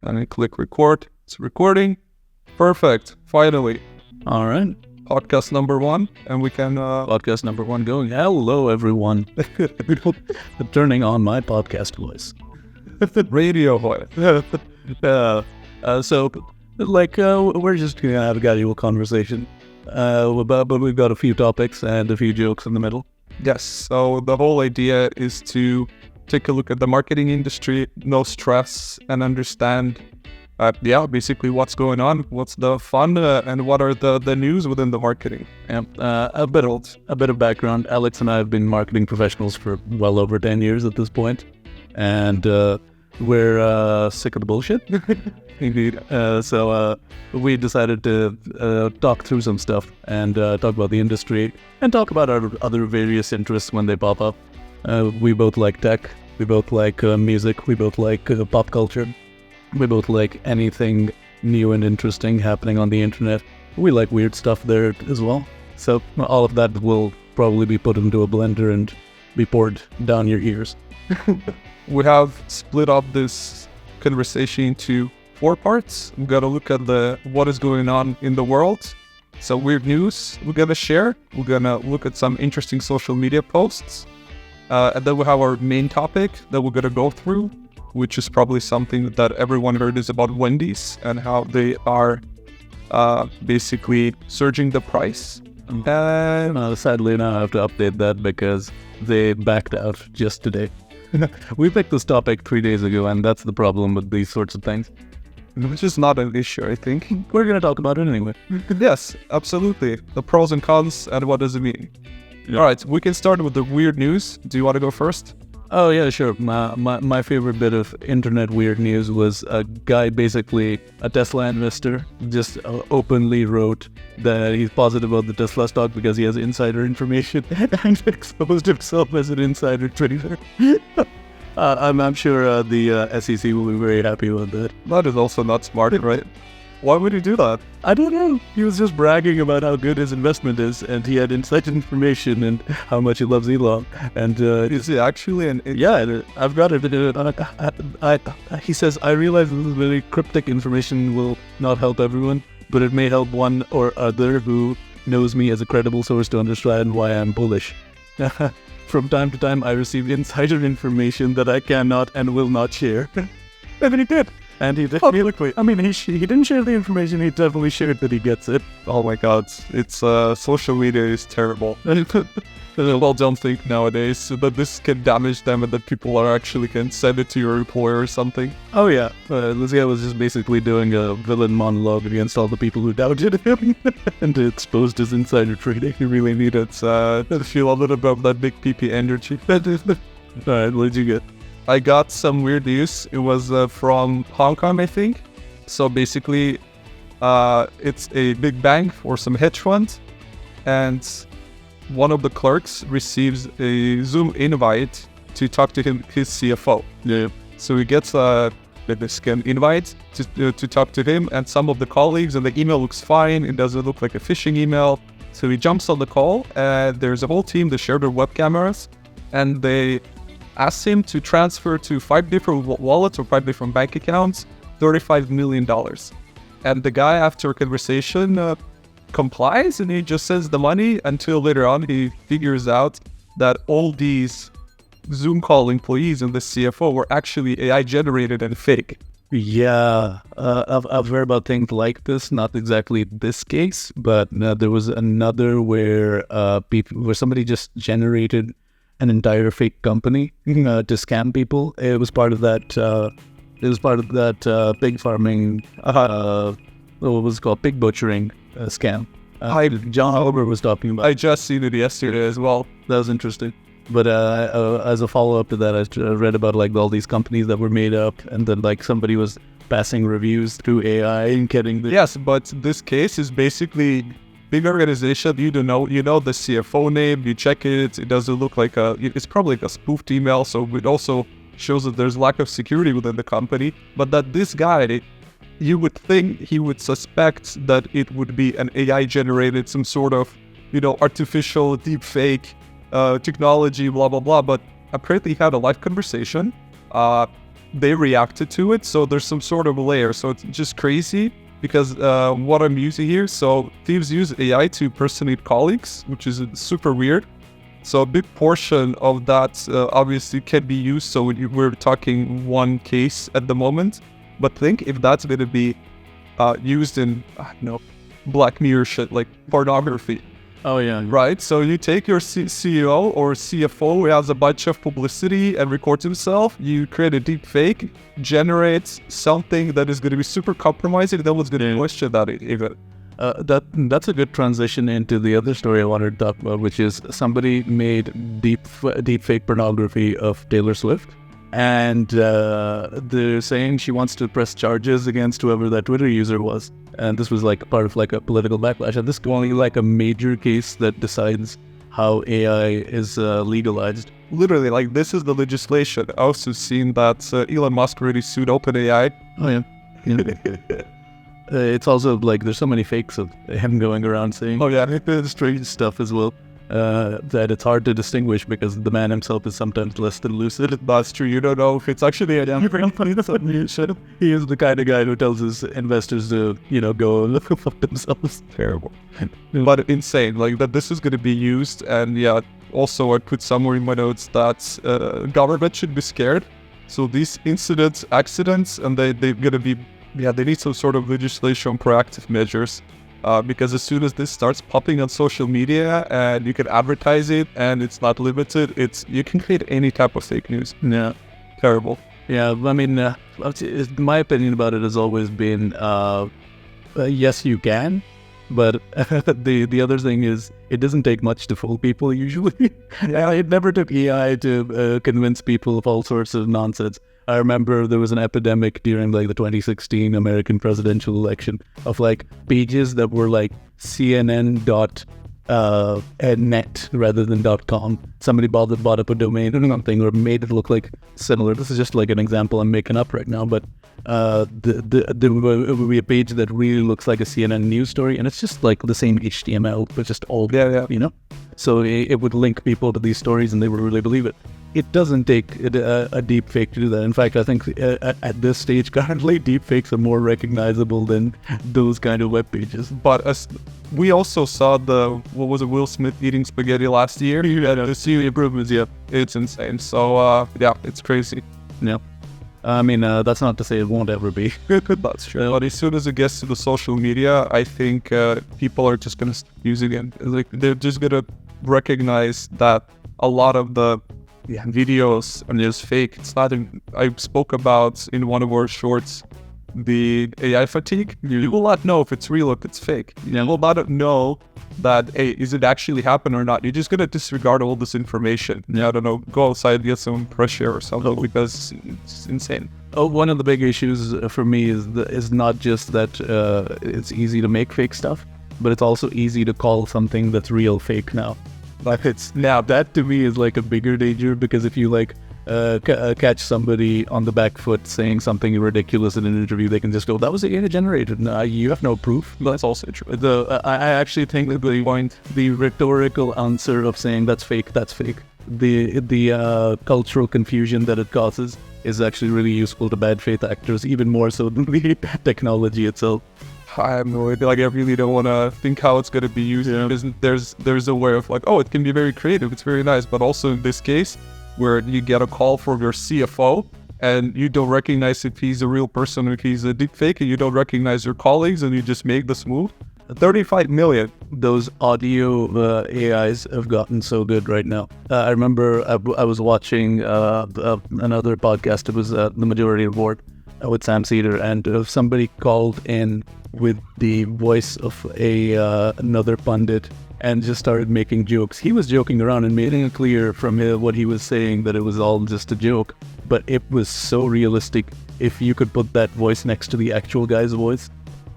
and I click record. It's recording. Perfect. Finally. All right. Podcast number 1, and we can... Podcast number 1 going. Hello, everyone. Turning on my podcast voice. Radio voice. We're just going to have a casual conversation. But we've got a few topics and a few jokes in the middle. Yes. So the whole idea is to take a look at the marketing industry, no stress, and understand basically what's going on, what's the fun, and what are the news within the marketing. A bit of background. Alex and I have been marketing professionals for well over 10 years at this point, and we're sick of the bullshit. Indeed. So we decided to talk through some stuff and talk about the industry and talk about our other various interests when they pop up. We both like tech. We both like music. We both like pop culture. We both like anything new and interesting happening on the internet. We like weird stuff there as well. So all of that will probably be put into a blender and be poured down your ears. We have split up this conversation into 4 parts. We're going to look at what is going on in the world. So weird news we're going to share. We're going to look at some interesting social media posts. And then we have our main topic that we're going to go through, which is probably something that everyone heard is about Wendy's and how they are basically surging the price. And sadly now I have to update that because they backed out just today. We picked this topic 3 days ago, and that's the problem with these sorts of things. Which is not an issue, I think. We're going to talk about it anyway. Yes, absolutely. The pros and cons and what does it mean. Yeah. All right, we can start with the weird news. Do you want to go first? Oh, yeah, sure. My favorite bit of internet weird news was a guy, basically a Tesla investor, just openly wrote that he's positive about the Tesla stock because he has insider information and exposed himself as an insider trader. I'm sure the SEC will be very happy with that. That is also not smart, right? Why would he do that? I don't know. He was just bragging about how good his investment is, and he had insider information and how much he loves Elon. And is he actually yeah, I've got it. He says, I realize this is very cryptic information will not help everyone, but it may help one or other who knows me as a credible source to understand why I'm bullish. From time to time, I receive insider information that I cannot and will not share. And he did. And he did. I mean, he didn't share the information. He definitely shared that he gets it. Oh my God, it's social media is terrible. Well, don't think nowadays that this can damage them and that people can send it to your employer or something. Oh yeah, this guy was just basically doing a villain monologue against all the people who doubted him and exposed his insider trading. He really needed to feel a little bit of that big PP energy. All right, what did you get? I got some weird news. It was from Hong Kong, I think. So basically, it's a big bank or some hedge fund, and one of the clerks receives a Zoom invite to talk to his CFO. Yeah. So he gets this invite to talk to him and some of the colleagues, and the email looks fine. It doesn't look like a phishing email. So he jumps on the call, and there's a whole team that share their web cameras, and they asked him to transfer to 5 different wallets or 5 different bank accounts, $35 million. And the guy, after a conversation, complies, and he just sends the money until later on he figures out that all these Zoom call employees and the CFO were actually AI generated and fake. Yeah, I've heard about things like this, not exactly this case, but there was another where somebody just generated an entire fake company to scam people. It was part of that. Pig farming. What was it called? Pig butchering scam. John Hober was talking about. I just seen it yesterday as well. That was interesting. But as a follow-up to that, I read about all these companies that were made up, and then somebody was passing reviews through AI and getting the... Yes, but this case is basically big organization. You don't know, the CFO name, you check it, it doesn't look like it's probably like a spoofed email, so it also shows that there's lack of security within the company, but that this guy, you would think he would suspect that it would be an AI generated, some sort of, artificial deep fake technology, blah, blah, blah, but apparently he had a live conversation. they reacted to it. So there's some sort of layer. So it's just crazy because what I'm using here. So thieves use AI to impersonate colleagues, which is super weird. So a big portion of that obviously can be used. So we're talking one case at the moment, but think if that's going to be used in, Black Mirror shit, like pornography. Oh, yeah. Right? So you take your CEO or CFO who has a bunch of publicity and records himself, you create a deep fake, generates something that is going to be super compromising, no one's going to question that even. That's a good transition into the other story I wanted to talk about, which is somebody made deep fake pornography of Taylor Swift, and they're saying she wants to press charges against whoever that Twitter user was, and this was like part of like a political backlash, and this is only like a major case that decides how AI is legalized. Literally, like this is the legislation. I also seen that Elon Musk already sued OpenAI. Oh yeah. It's also like there's so many fakes of him going around saying, "Oh yeah," strange stuff as well. That it's hard to distinguish because the man himself is sometimes less than lucid. That's true. You don't know if it's actually a damn company. He is the kind of guy who tells his investors to, go and fuck themselves. Terrible. But insane. Like that this is going to be used. And yeah, also I put somewhere in my notes that government should be scared. So these incidents, accidents, and they're going to be, they need some sort of legislation, proactive measures. Because as soon as this starts popping on social media and you can advertise it and it's not limited, you can create any type of fake news. Yeah. Terrible. Yeah, I mean, my opinion about it has always been, yes, you can, but the other thing is it doesn't take much to fool people usually. It never took AI to convince people of all sorts of nonsense. I remember there was an epidemic during like the 2016 American presidential election of like pages that were like CNN.net rather than .com. Somebody bought up a domain or something or made it look like similar. This is just like an example I'm making up right now, but there would be a page that really looks like a CNN news story, and it's just like the same HTML, but just all, So it would link people to these stories and they would really believe it. It doesn't take a deep fake to do that. In fact, I think at this stage currently, deep fakes are more recognizable than those kind of web pages. But we also saw Will Smith eating spaghetti last year? To see the improvements, yeah. It's insane. So, it's crazy. Yeah. I mean, that's not to say it won't ever be. That's true. But as soon as it gets to the social media, I think people are just going to start using it. Like, they're just going to recognize that a lot of the videos are just fake. It's not. I spoke about in one of our shorts the AI fatigue. You will not know if it's real or if it's fake. You will not know that, hey, is it actually happen or not? You're just gonna disregard all this information. I don't know, go outside, get some fresh air or something because it's insane. One of the big issues for me is not just that it's easy to make fake stuff, but it's also easy to call something that's real fake now. Like that to me is like a bigger danger, because if you like catch somebody on the back foot saying something ridiculous in an interview, they can just go, "That was AI generated." No, you have no proof. That's also true. I actually think that the rhetorical answer of saying that's fake, the cultural confusion that it causes is actually really useful to bad faith actors, even more so than the technology itself. I have no idea. Like, I really don't want to think how it's going to be used. Because there's a way of like, oh, it can be very creative. It's very nice. But also in this case, where you get a call from your CFO and you don't recognize if he's a real person or if he's a deep fake, and you don't recognize your colleagues and you just make this move. 35 million. Those audio AIs have gotten so good right now. I remember I was watching another podcast. It was The Majority Report with Sam Cedar, and somebody called in with the voice of another pundit and just started making jokes. He was joking around and making it clear from what he was saying that it was all just a joke, but it was so realistic if you could put that voice next to the actual guy's voice.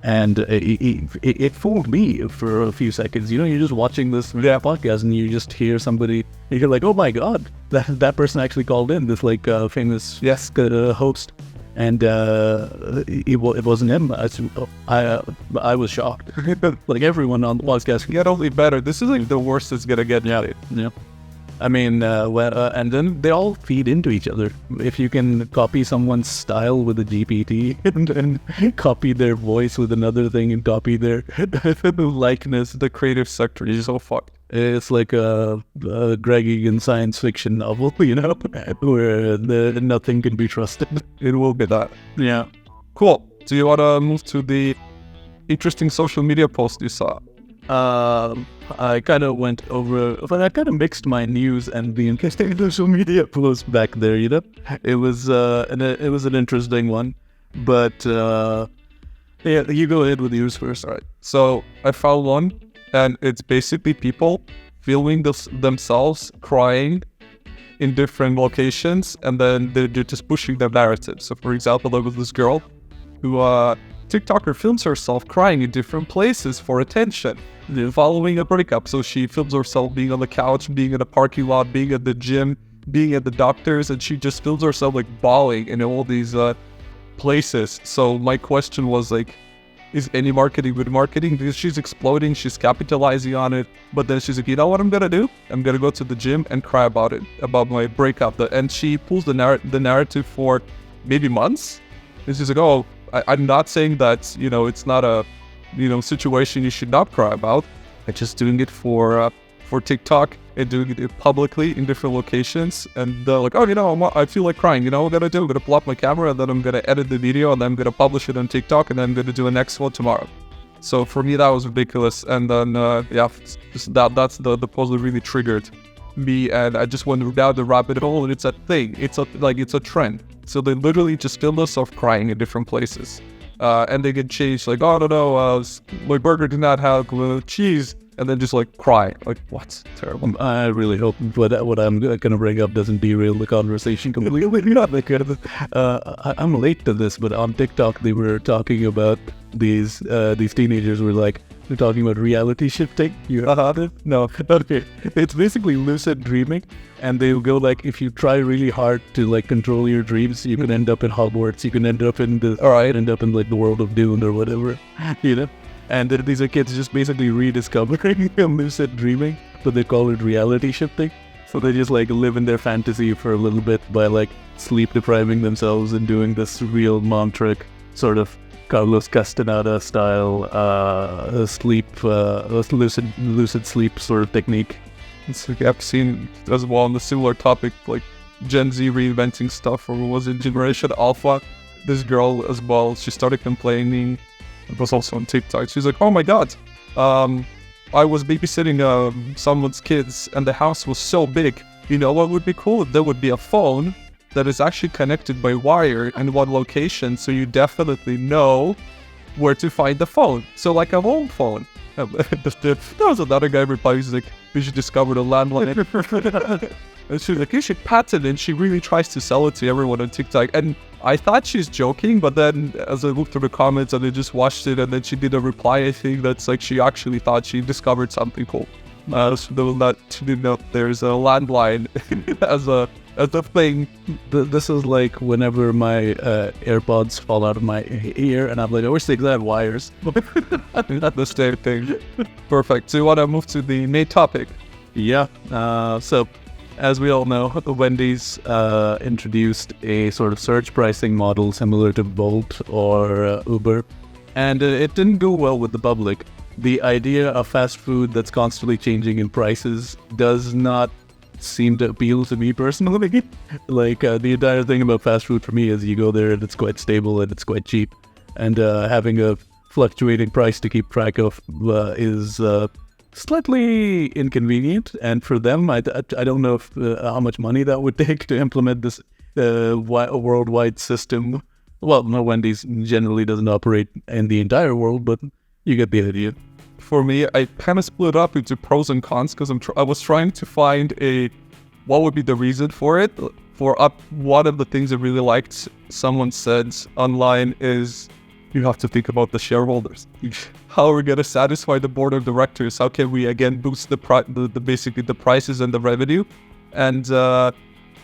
And it fooled me for a few seconds. You're just watching this podcast and you just hear somebody, and you're like, oh my god, that person actually called in, this like famous host. And it wasn't him. I was shocked. Like everyone on the podcast. Get only better. This is like the worst it's gonna get. Yeah. I mean, and then they all feed into each other. If you can copy someone's style with a GPT and then copy their voice with another thing and copy their likeness, The creative sector is so fucked. it's like a Greg Egan science fiction novel, you know, where nothing can be trusted. It will be that. Yeah. Cool. Do you want to move to the interesting social media post you saw? I kind of went over, but I kind of mixed my news and the interesting social media post back there. You know, it was an interesting one, but yeah, you go ahead with yours first. All right. So I found one, and it's basically people filming themselves crying in different locations, and then they're just pushing their narrative. So, for example, there was this girl who TikToker films herself crying in different places for attention, following a breakup. So she films herself being on the couch, being in a parking lot, being at the gym, being at the doctor's, and she just films herself like bawling in all these places. So my question was like, is any marketing good marketing? Because she's exploding, she's capitalizing on it, but then she's like, you know what I'm gonna do? I'm gonna go to the gym and cry about it, about my breakup. And she pulls the narrative for maybe months. And she's like, oh, I'm not saying that, you know, it's not a, you know, situation you should not cry about. I'm just doing it for TikTok and doing it publicly in different locations. And they're like, oh, you know, I feel like crying. You know what I'm going to do? I'm going to pull up my camera, and then I'm going to edit the video, and then I'm going to publish it on TikTok, and then I'm going to do a next one tomorrow. So for me, that was ridiculous. And then, that's the post that really triggered me. And I just went down the rabbit hole, and it's a thing. It's a trend. So they literally just film themselves crying in different places. And they get changed, like, oh, no, my burger did not have cheese. And then just like cry. Like, what? Terrible. I really hope what I'm going to bring up doesn't derail the conversation completely. I'm late to this, but on TikTok they were talking about these teenagers were like, they're talking about reality shifting. You heard it? No. Okay. It's basically lucid dreaming, and they'll go like, if you try really hard to like control your dreams, you can end up in Hogwarts. You can end up in like the world of Dune or whatever, you know. And these are kids just basically rediscovering lucid dreaming, but they call it reality shifting. So they just like live in their fantasy for a little bit by like sleep depriving themselves and doing this real mantric sort of Carlos Castaneda style lucid sleep sort of technique. It's like I've seen as well on the similar topic, like Gen Z reinventing stuff, or was it Generation Alpha? This girl as well, she started complaining. It was also on TikTok. She's like, oh my god, I was babysitting someone's kids, and the house was so big. You know what would be cool? There would be a phone that is actually connected by wire in one location, so you definitely know where to find the phone. So like a home phone. There was another guy replies like, we should discover the landline. And she's like, you should patent it. And she really tries to sell it to everyone on TikTok. And I thought she's joking, but then as I looked through the comments and I just watched it, and then she did a reply, I think that's like she actually thought she discovered something cool. She didn't know there's a landline as a thing. This is like whenever my AirPods fall out of my ear, and I'm like, I wish they had wires. Not the same thing. Perfect. So you want to move to the main topic? Yeah. So, as we all know, Wendy's introduced a sort of surge pricing model similar to Bolt or Uber, and it didn't go well with the public. The idea of fast food that's constantly changing in prices does not seem to appeal to me personally. Like, the entire thing about fast food for me is you go there and it's quite stable and it's quite cheap. And having a fluctuating price to keep track of is slightly inconvenient. And for them, I don't know if, how much money that would take to implement this worldwide system. Well, no, Wendy's generally doesn't operate in the entire world, but you get the idea. For me, I kind of split up into pros and cons because I was trying to find what would be the reason for it. One of the things I really liked, someone said online, is you have to think about the shareholders. How are we going to satisfy the board of directors? How can we again boost basically the prices and the revenue? And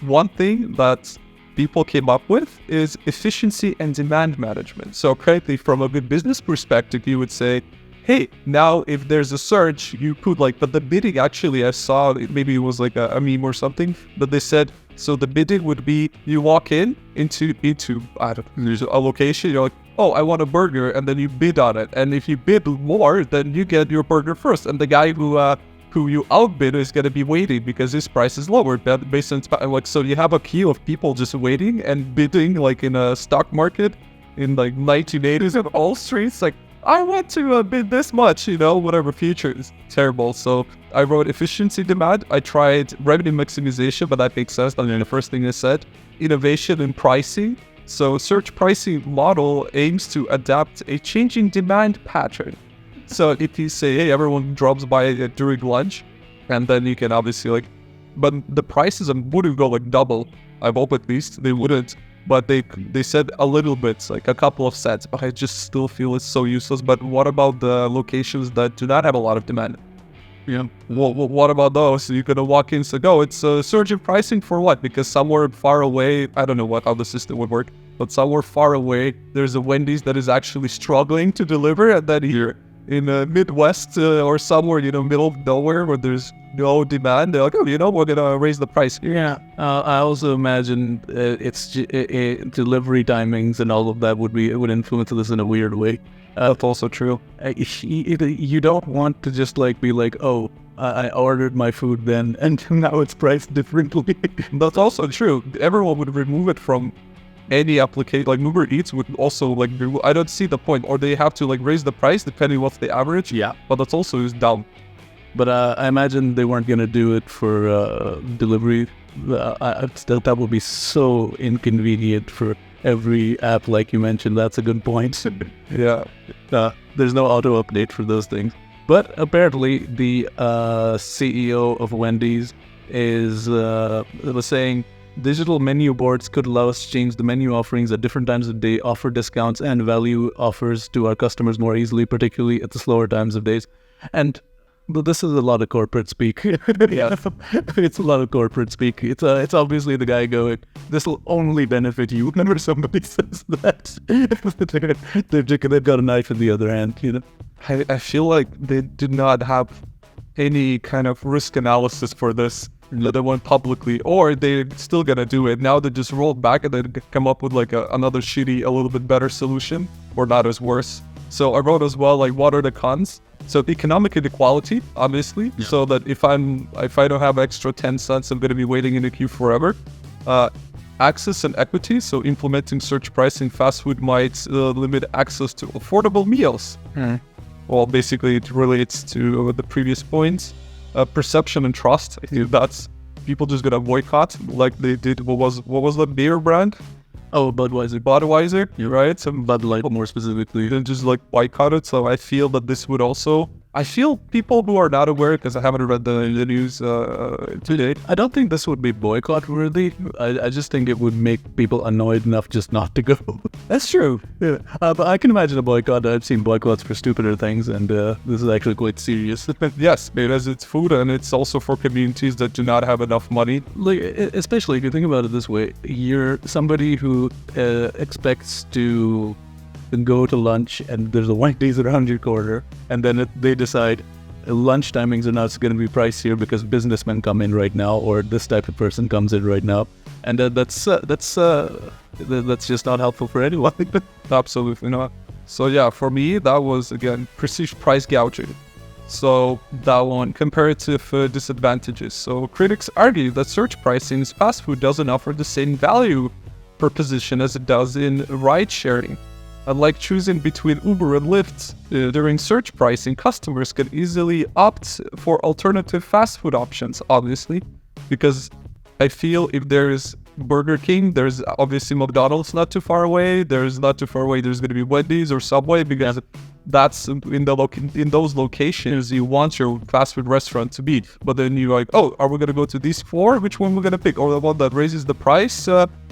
one thing that people came up with is efficiency and demand management. So currently, from a good business perspective, you would say, hey, now if there's a search, you put like, but the bidding actually, I saw, maybe it was like a meme or something, but they said, so the bidding would be, you walk into I don't know, there's a location, you're like, oh, I want a burger, and then you bid on it. And if you bid more, then you get your burger first. And the guy who you outbid is going to be waiting because his price is lower based on, like, so you have a queue of people just waiting and bidding like in a stock market in like 1980s on all streets, like, I want to bid this much, whatever future is terrible. So I wrote efficiency demand. I tried revenue maximization, but that makes sense. I mean, the first thing I said, innovation in pricing. So search pricing model aims to adapt a changing demand pattern. So if you say, hey, everyone drops by during lunch, and then you can obviously but the prices wouldn't go like double. I hope at least they wouldn't. But they said a little bit, like a couple of cents, but I just still feel it's so useless. But what about the locations that do not have a lot of demand? Yeah. Well, what about those? So you're going to walk in, so go, it's a surge in pricing for what? Because somewhere far away, I don't know how the system would work, but somewhere far away, there's a Wendy's that is actually struggling to deliver. And then here in the Midwest or somewhere, middle of nowhere where there's no demand, they're like, oh, we're going to raise the price. Yeah. I also imagine delivery timings and all of that would influence this in a weird way. That's also true. You don't want to just be like, oh, I ordered my food then and now it's priced differently. That's also true. Everyone would remove it from any application. Like Uber Eats would also I don't see the point. Or they have to raise the price depending what's the average. Yeah. But that's also dumb. But I imagine they weren't going to do it for delivery. That would be so inconvenient for every app, like you mentioned. That's a good point. Yeah. There's no auto update for those things. But apparently the CEO of Wendy's was saying digital menu boards could allow us to change the menu offerings at different times of day, offer discounts and value offers to our customers more easily, particularly at the slower times of days. And this is a lot of corporate speak. Yeah. It's a lot of corporate speak. It's obviously the guy going, this will only benefit you. Whenever somebody says that, they've got a knife in the other hand, I feel like they did not have any kind of risk analysis for this. They went publicly, or they're still gonna do it. Now they just rolled back and then come up with another shitty, a little bit better solution, or not as worse. So I wrote as well, what are the cons? So economic inequality, obviously, yeah. So that if I don't have extra 10 cents, I'm going to be waiting in the queue forever. Access and equity, so implementing search pricing fast food might limit access to affordable meals. Well, basically it relates to the previous points. Perception and trust, I think that's people just going to boycott like they did, what was the beer brand? Oh, Budweiser. Budweiser, yeah. Right? Some Bud Light more specifically. Then just boycott it. So I feel that this would also, I feel people who are not aware, because I haven't read the news today. I don't think this would be boycott worthy. I just think it would make people annoyed enough just not to go. That's true. Yeah. But I can imagine a boycott. I've seen boycotts for stupider things, and this is actually quite serious. Yes, because it's food, and it's also for communities that do not have enough money. Especially if you think about it this way, you're somebody who expects to go to lunch and there's a Wendy's around your corner, and then they decide lunch timings are not going to be pricier because businessmen come in right now, or this type of person comes in right now, and that's just not helpful for anyone. Absolutely not. So yeah, for me that was again perceived price gouging. So that one, comparative disadvantages. So critics argue that search pricing in fast food doesn't offer the same value proposition as it does in ride sharing. Unlike choosing between Uber and Lyft, during search pricing, customers can easily opt for alternative fast food options, obviously, because I feel if there's Burger King, there's obviously McDonald's not too far away, there's going to be Wendy's or Subway, because that's in those locations you want your fast food restaurant to be. But then you're like, oh, are we going to go to these four? Which one we're going to pick? Or the one that raises the price?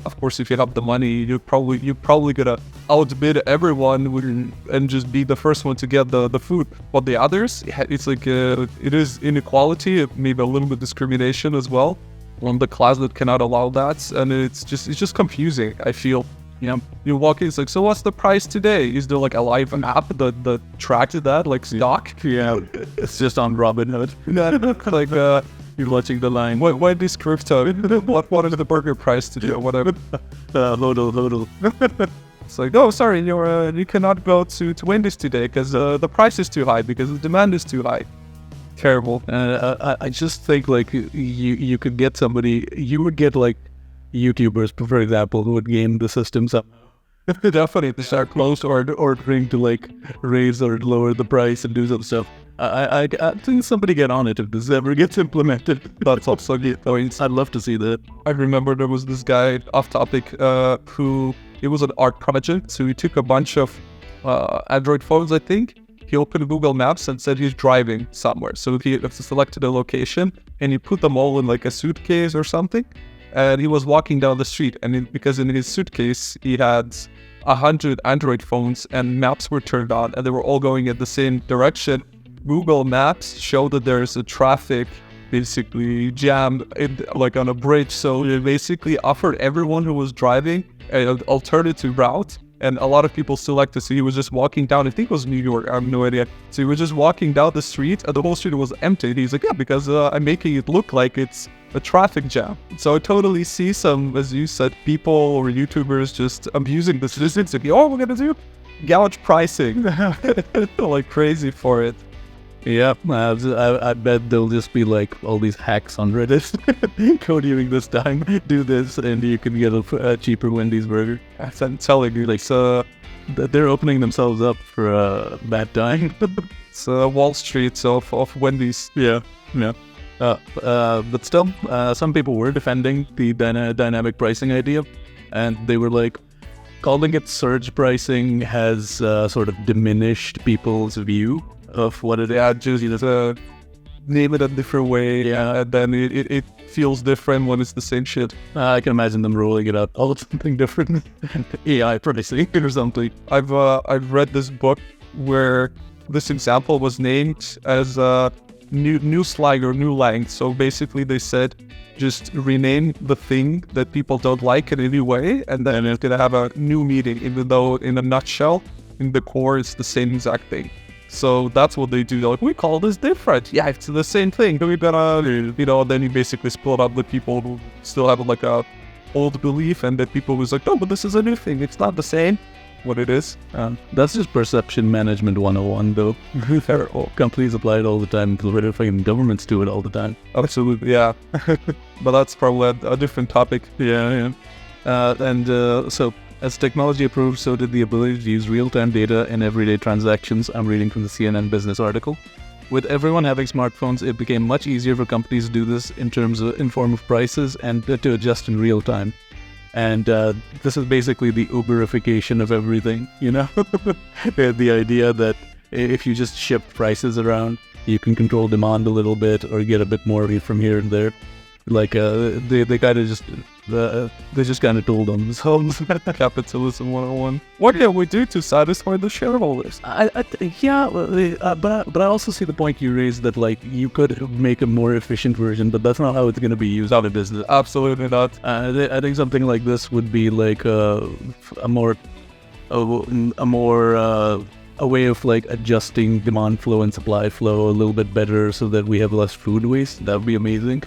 Of course, if you have the money, you're probably gonna outbid everyone and just be the first one to get the food. But the others, it's it is inequality, maybe a little bit discrimination as well on the class that cannot allow that, and it's just confusing. I feel Yeah. You walk in, it's like, so what's the price today? Is there like a live app that tracks that, like stock? Yeah. It's just on Robinhood. Like, You're watching the line. why this crypto? What is the burger price today or whatever? Hodl. It's like, oh, sorry, you cannot go to Wendy's today because the price is too high, because the demand is too high. Terrible. I just think like you could get somebody, you would get like YouTubers, for example, who would game the system somehow. Definitely, they start close or Ordering to like raise or lower the price and do some stuff. I think somebody get on it if this ever gets implemented. that's also good points. I'd love to see that. I remember there was this guy off topic who, it was an art project, so he took a bunch of Android phones, I think. He opened Google Maps and said he's driving somewhere. So he selected a location and he put them all in like a suitcase or something. And he was walking down the street, and because in his suitcase he had 100 Android phones and maps were turned on and they were all going in the same direction. Google Maps showed that there's a traffic basically jam like on a bridge. So it basically offered everyone who was driving an alternative route. And a lot of people selected, so he was just walking down, I think it was New York, I have no idea. So he was just walking down the street, and the whole street was empty. He's like, yeah, because I'm making it look like it's a traffic jam. So I totally see some, as you said, people or YouTubers just abusing the citizens. Like, oh, we're gonna do gouge pricing. Like crazy for it. Yeah, I bet there'll just be like all these hacks on Reddit. Go during this time, do this, and you can get a cheaper Wendy's burger. I'm telling you, like, so They're opening themselves up for a bad time. it's Wall Street of Wendy's. Yeah. But still, some people were defending the dynamic pricing idea, and they were like, calling it surge pricing has sort of diminished people's view of what it is. Yeah, just name it a different way. Yeah. And then it feels different when it's the same shit. I can imagine them rolling it out. Oh, it's something different. AI pricing or something. I've read this book where this example was named as new slang or new lang. So basically they said, just rename the thing that people don't like in any way, and then it's gonna have a new meaning, even though in a nutshell, in the core, it's the same exact thing. So that's what they do. They're like, we call this different. Yeah, it's the same thing. We're gonna, then you basically split up the people who still have like a old belief, and the people who's like, no, but this is a new thing. It's not the same. What it is. That's just perception management 101, though. Companies apply it all the time. Fucking governments do it all the time. Absolutely, yeah. But that's probably a different topic. Yeah. So as technology improved, so did the ability to use real-time data in everyday transactions. I'm reading from the CNN business article. With everyone having smartphones, it became much easier for companies to do this in form of prices and to adjust in real time. And this is basically the Uberification of everything, the idea that if you just shift prices around, you can control demand a little bit or get a bit more from here and there. Like they kind of just they just kind of told on themselves. Capitalism 101. What can we do to satisfy the shareholders? But I also see the point you raised that like you could make a more efficient version, but that's not how it's going to be used out of business. Absolutely not. I think something like this would be like a way of like adjusting demand flow and supply flow a little bit better so that we have less food waste. That would be amazing.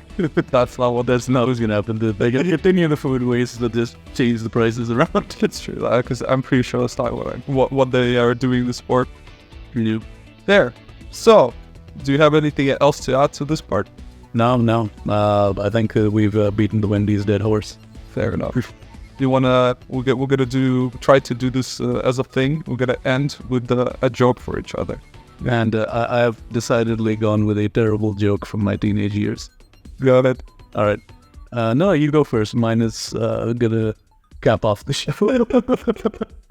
That's not what's gonna happen. They can continue the food waste, but just change the prices around. It's true, because I'm pretty sure that's not what they are doing this for. Yeah. There. So, do you have anything else to add to this part? No. I think we've beaten the Wendy's dead horse. Fair enough. We're gonna try to do this as a thing. We're gonna end with a joke for each other. And I have decidedly gone with a terrible joke from my teenage years. Got it. All right. No, you go first. Mine is gonna cap off the show.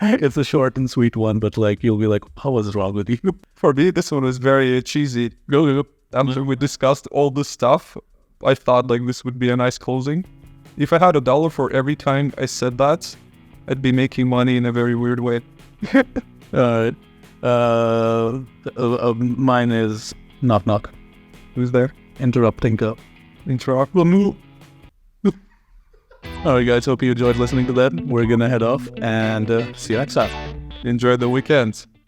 It's a short and sweet one, but like you'll be like, "How was wrong with you?" For me, this one was very cheesy. Go. After we discussed all this stuff, I thought like this would be a nice closing. If I had $1 for every time I said that, I'd be making money in a very weird way. All right. Mine is knock knock. Who's there? Interrupting cup. Interrupt. All right, guys. Hope you enjoyed listening to that. We're gonna head off and see you next time. Enjoy the weekend.